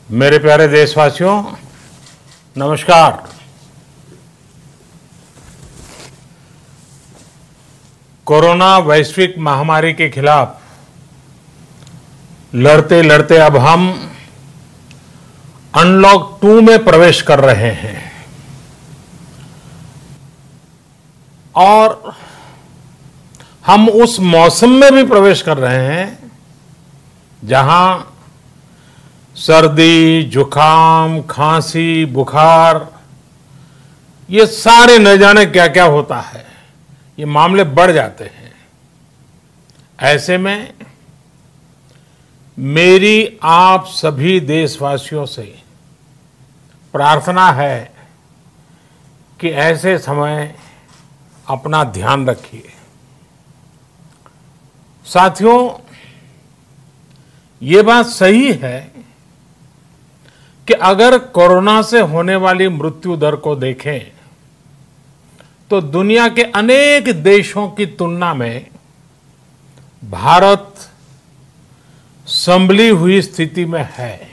मेरे प्यारे देशवासियों, नमस्कार। कोरोना वैश्विक महामारी के खिलाफ लड़ते लड़ते अब हम अनलॉक 2 में प्रवेश कर रहे हैं और हम उस मौसम में भी प्रवेश कर रहे हैं जहां सर्दी, जुकाम, खांसी, बुखार, ये सारे न जाने क्या क्या होता है, ये मामले बढ़ जाते हैं। ऐसे में मेरी आप सभी देशवासियों से प्रार्थना है कि ऐसे समय अपना ध्यान रखिए। साथियों, ये बात सही है कि अगर कोरोना से होने वाली मृत्यु दर को देखें तो दुनिया के अनेक देशों की तुलना में भारत संभली हुई स्थिति में है।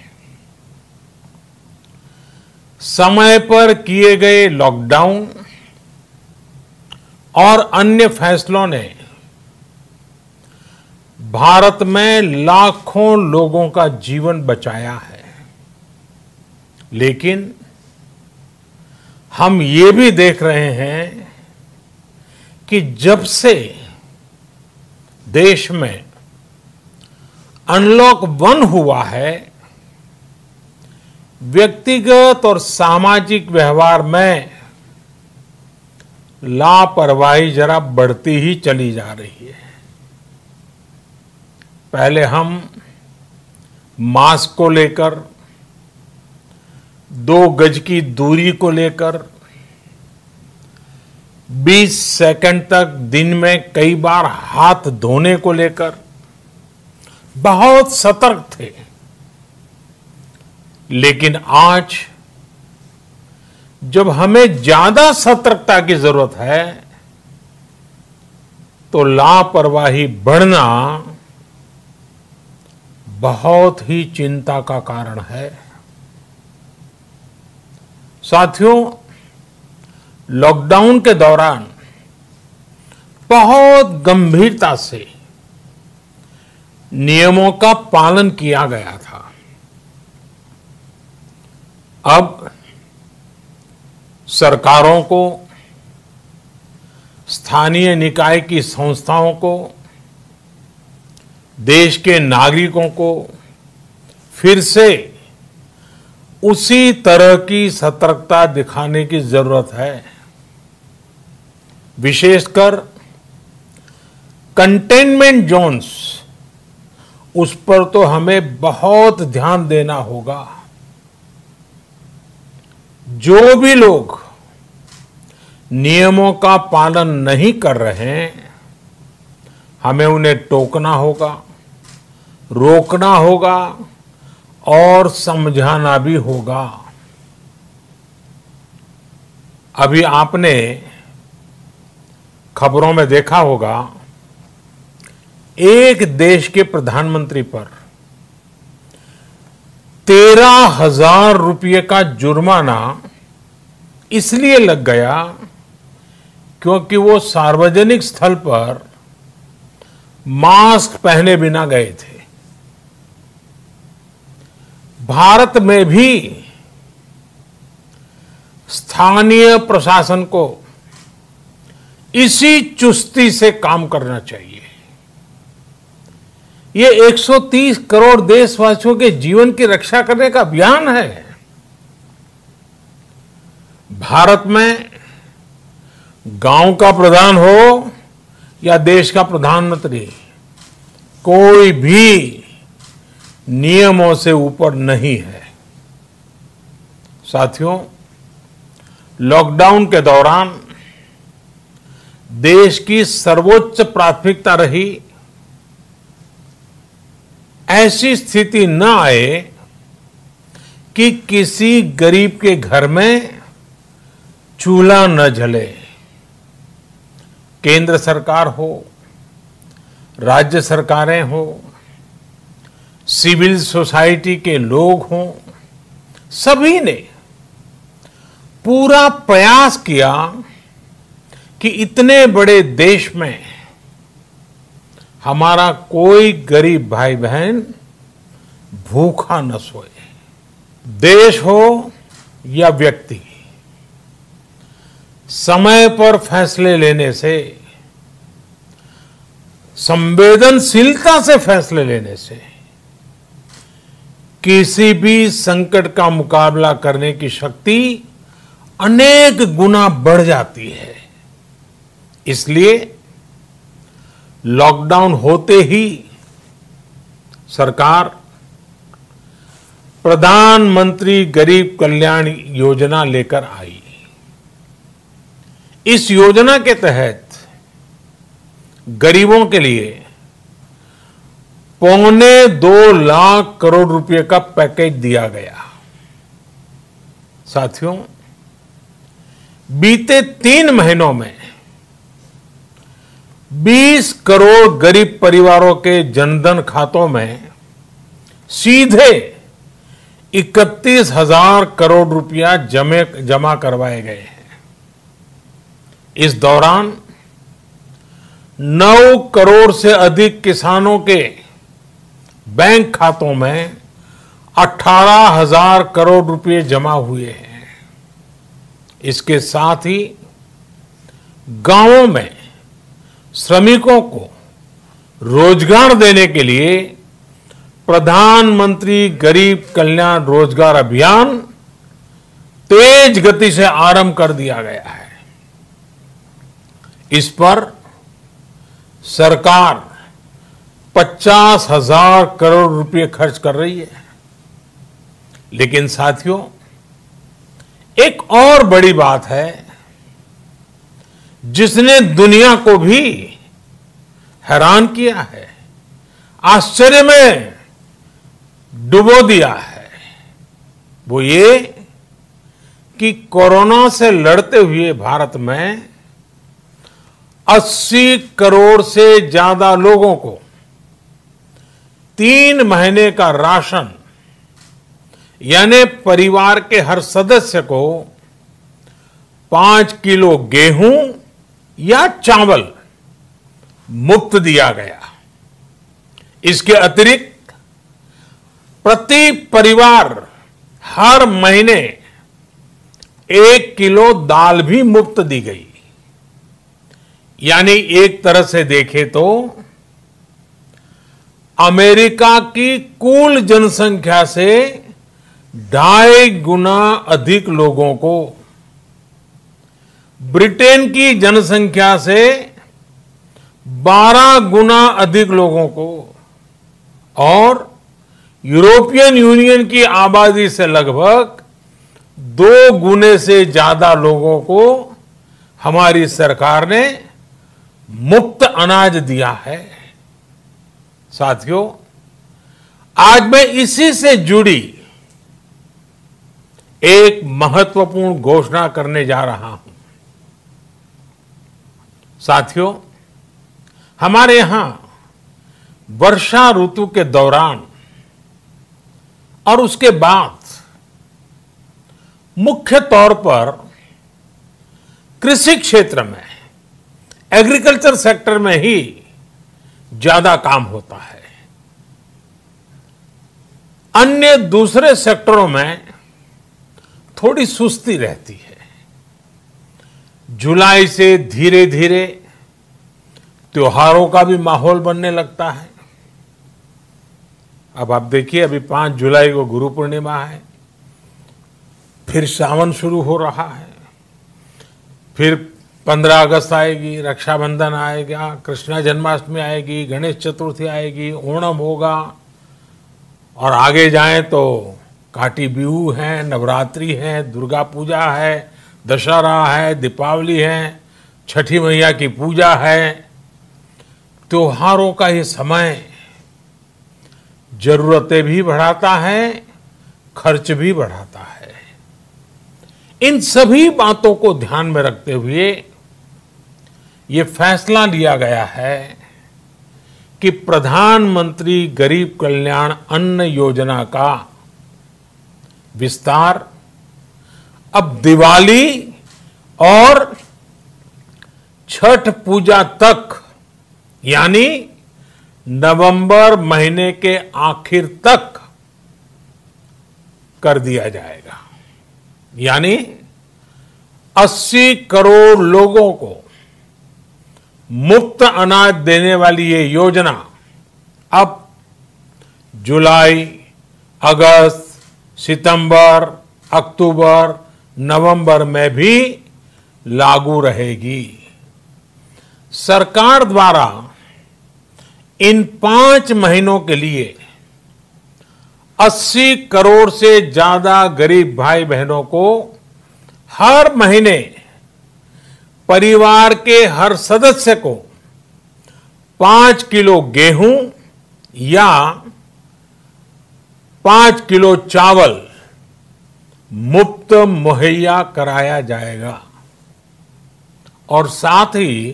समय पर किए गए लॉकडाउन और अन्य फैसलों ने भारत में लाखों लोगों का जीवन बचाया है, लेकिन हम ये भी देख रहे हैं कि जब से देश में अनलॉक 1 हुआ है, व्यक्तिगत और सामाजिक व्यवहार में लापरवाही जरा बढ़ती ही चली जा रही है। पहले हम मास्क को लेकर, 2 गज की दूरी को लेकर 20 सेकंड तक दिन में कई बार हाथ धोने को लेकर बहुत सतर्क थे, लेकिन आज जब हमें ज्यादा सतर्कता की जरूरत है तो लापरवाही बढ़ना बहुत ही चिंता का कारण है। साथियों, लॉकडाउन के दौरान बहुत गंभीरता से नियमों का पालन किया गया था। अब सरकारों को, स्थानीय निकाय की संस्थाओं को, देश के नागरिकों को फिर से उसी तरह की सतर्कता दिखाने की जरूरत है। विशेषकर कंटेनमेंट जोन्स, उस पर तो हमें बहुत ध्यान देना होगा। जो भी लोग नियमों का पालन नहीं कर रहे हैं, हमें उन्हें टोकना होगा, रोकना होगा और समझाना भी होगा। अभी आपने खबरों में देखा होगा, एक देश के प्रधानमंत्री पर 13,000 रुपये का जुर्माना इसलिए लग गया क्योंकि वो सार्वजनिक स्थल पर मास्क पहने बिना गए थे। भारत में भी स्थानीय प्रशासन को इसी चुस्ती से काम करना चाहिए। ये 130 करोड़ देशवासियों के जीवन की रक्षा करने का अभियान है। भारत में गांव का प्रधान हो या देश का प्रधानमंत्री, कोई भी नियमों से ऊपर नहीं है। साथियों, लॉकडाउन के दौरान देश की सर्वोच्च प्राथमिकता रही ऐसी स्थिति न आए कि किसी गरीब के घर में चूल्हा न जले। केंद्र सरकार हो, राज्य सरकारें हो, सिविल सोसाइटी के लोग हों, सभी ने पूरा प्रयास किया कि इतने बड़े देश में हमारा कोई गरीब भाई बहन भूखा न सोए। देश हो या व्यक्ति, समय पर फैसले लेने से, संवेदनशीलता से फैसले लेने से किसी भी संकट का मुकाबला करने की शक्ति अनेक गुना बढ़ जाती है। इसलिए लॉकडाउन होते ही सरकार प्रधानमंत्री गरीब कल्याण योजना लेकर आई। इस योजना के तहत गरीबों के लिए 2.25 लाख करोड़ रुपए का पैकेज दिया गया। साथियों, बीते 3 महीनों में 20 करोड़ गरीब परिवारों के जनधन खातों में सीधे 31,000 करोड़ रुपया जमा करवाए गए हैं। इस दौरान 9 करोड़ से अधिक किसानों के बैंक खातों में 18,000 करोड़ रुपए जमा हुए हैं। इसके साथ ही गांवों में श्रमिकों को रोजगार देने के लिए प्रधानमंत्री गरीब कल्याण रोजगार अभियान तेज गति से आरंभ कर दिया गया है। इस पर सरकार 50,000 करोड़ रुपए खर्च कर रही है। लेकिन साथियों, एक और बड़ी बात है जिसने दुनिया को भी हैरान किया है, आश्चर्य में डुबो दिया है। वो ये कि कोरोना से लड़ते हुए भारत में 80 करोड़ से ज्यादा लोगों को 3 महीने का राशन, यानी परिवार के हर सदस्य को 5 किलो गेहूं या चावल मुफ्त दिया गया। इसके अतिरिक्त प्रति परिवार हर महीने 1 किलो दाल भी मुफ्त दी गई। यानी एक तरह से देखें तो अमेरिका की कुल जनसंख्या से 2.5 गुना अधिक लोगों को, ब्रिटेन की जनसंख्या से 12 गुना अधिक लोगों को और यूरोपियन यूनियन की आबादी से लगभग 2 गुने से ज्यादा लोगों को हमारी सरकार ने मुफ्त अनाज दिया है। साथियों, आज मैं इसी से जुड़ी एक महत्वपूर्ण घोषणा करने जा रहा हूं। साथियों, हमारे यहां वर्षा ऋतु के दौरान और उसके बाद मुख्य तौर पर कृषि क्षेत्र में, एग्रीकल्चर सेक्टर में ही ज्यादा काम होता है। अन्य दूसरे सेक्टरों में थोड़ी सुस्ती रहती है। जुलाई से धीरे धीरे त्योहारों का भी माहौल बनने लगता है। अब आप देखिए, अभी 5 जुलाई को गुरु पूर्णिमा है, फिर सावन शुरू हो रहा है, फिर 15 अगस्त आएगी, रक्षाबंधन आएगा, कृष्ण जन्माष्टमी आएगी, गणेश चतुर्थी आएगी, ओणम होगा और आगे जाएं तो काटी बिहू है, नवरात्रि है, दुर्गा पूजा है, दशहरा है, दीपावली है, छठी मैया की पूजा है। त्योहारों का ये समय जरूरतें भी बढ़ाता है, खर्च भी बढ़ाता है। इन सभी बातों को ध्यान में रखते हुए ये फैसला लिया गया है कि प्रधानमंत्री गरीब कल्याण अन्न योजना का विस्तार अब दिवाली और छठ पूजा तक, यानी नवंबर महीने के आखिर तक कर दिया जाएगा। यानी 80 करोड़ लोगों को मुफ्त अनाज देने वाली ये योजना अब जुलाई, अगस्त, सितंबर, अक्टूबर, नवंबर में भी लागू रहेगी। सरकार द्वारा इन 5 महीनों के लिए 80 करोड़ से ज्यादा गरीब भाई बहनों को हर महीने परिवार के हर सदस्य को 5 किलो गेहूं या 5 किलो चावल मुफ्त मुहैया कराया जाएगा। और साथ ही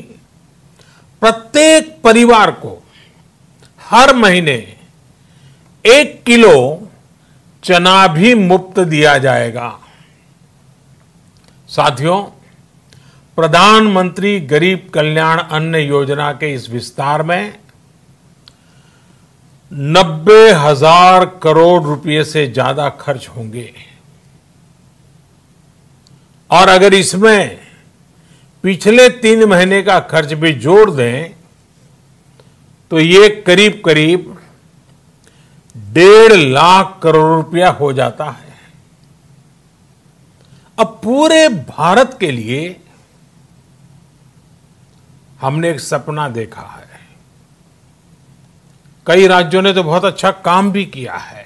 प्रत्येक परिवार को हर महीने 1 किलो चना भी मुफ्त दिया जाएगा। साथियों, प्रधानमंत्री गरीब कल्याण अन्न योजना के इस विस्तार में 90,000 करोड़ रुपए से ज्यादा खर्च होंगे। और अगर इसमें पिछले 3 महीने का खर्च भी जोड़ दें तो ये करीब करीब 1.5 लाख करोड़ रुपया हो जाता है। अब पूरे भारत के लिए हमने एक सपना देखा है। कई राज्यों ने तो बहुत अच्छा काम भी किया है।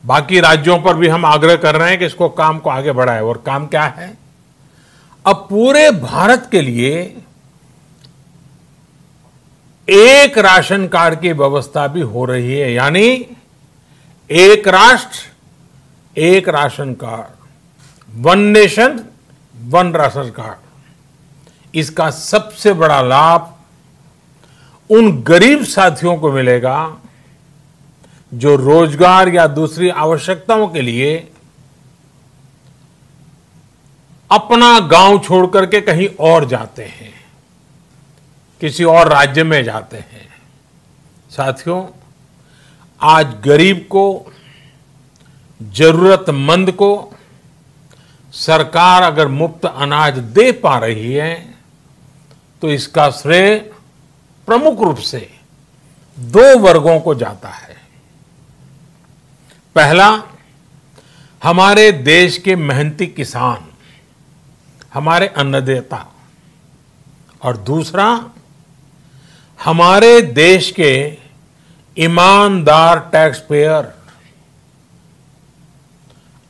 बाकी राज्यों पर भी हम आग्रह कर रहे हैं कि इसको काम को आगे बढ़ाएं। और काम क्या है? अब पूरे भारत के लिए एक राशन कार्ड की व्यवस्था भी हो रही है। यानी एक राष्ट्र एक ration card, 1 nation 1 ration card. इसका सबसे बड़ा लाभ उन गरीब साथियों को मिलेगा जो रोजगार या दूसरी आवश्यकताओं के लिए अपना गांव छोड़ करके कहीं और जाते हैं, किसी और राज्य में जाते हैं। साथियों, आज गरीब को, जरूरतमंद को सरकार अगर मुफ्त अनाज दे पा रही है तो इसका श्रेय प्रमुख रूप से 2 वर्गों को जाता है। पहला, हमारे देश के मेहनती किसान, हमारे अन्नदाता। और दूसरा, हमारे देश के ईमानदार टैक्स पेयर।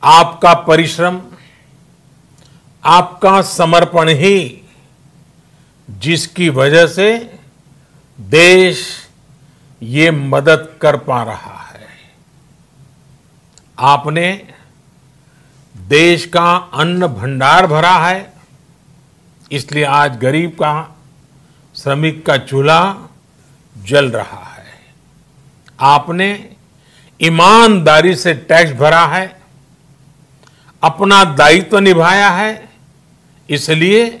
आपका परिश्रम, आपका समर्पण ही जिसकी वजह से देश ये मदद कर पा रहा है। आपने देश का अन्न भंडार भरा है, इसलिए आज गरीब का, श्रमिक का चूल्हा जल रहा है। आपने ईमानदारी से टैक्स भरा है, अपना दायित्व निभाया है, इसलिए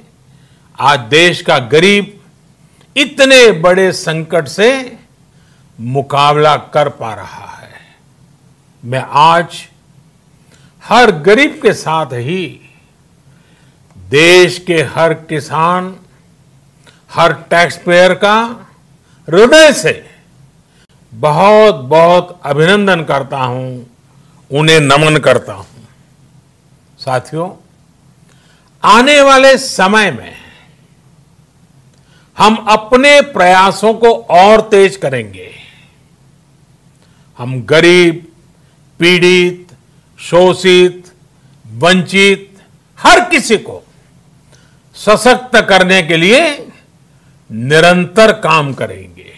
आज देश का गरीब इतने बड़े संकट से मुकाबला कर पा रहा है। मैं आज हर गरीब के साथ ही देश के हर किसान, हर टैक्स पेयर का हृदय से बहुत बहुत अभिनंदन करता हूं, उन्हें नमन करता हूं। साथियों, आने वाले समय में हम अपने प्रयासों को और तेज करेंगे। हम गरीब, पीड़ित, शोषित, वंचित हर किसी को सशक्त करने के लिए निरंतर काम करेंगे।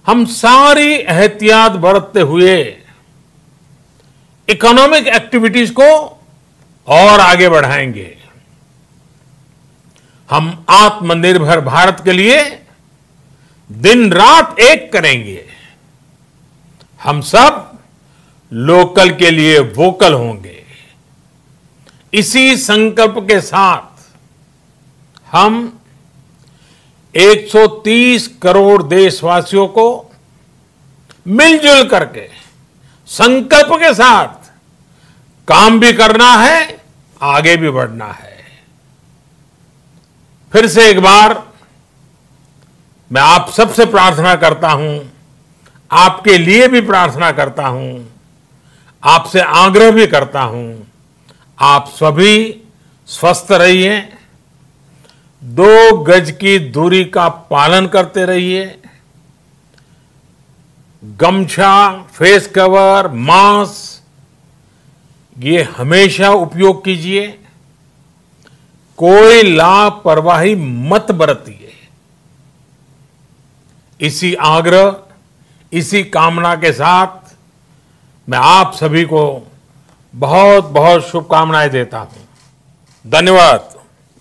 हम सारी एहतियात बरतते हुए इकोनॉमिक एक्टिविटीज को और आगे बढ़ाएंगे। हम आत्मनिर्भर भारत के लिए दिन रात एक करेंगे। हम सब लोकल के लिए वोकल होंगे। इसी संकल्प के साथ हम 130 करोड़ देशवासियों को मिलजुल करके संकल्प के साथ काम भी करना है, आगे भी बढ़ना है। फिर से एक बार मैं आप सबसे प्रार्थना करता हूं, आपके लिए भी प्रार्थना करता हूं, आपसे आग्रह भी करता हूं, आप सभी स्वस्थ रहिए, 2 गज की दूरी का पालन करते रहिए, गमछा, फेस कवर, मास्क ये हमेशा उपयोग कीजिए, कोई लापरवाही मत बरतिए। इसी आग्रह, इसी कामना के साथ मैं आप सभी को बहुत बहुत शुभकामनाएं देता हूं। धन्यवाद।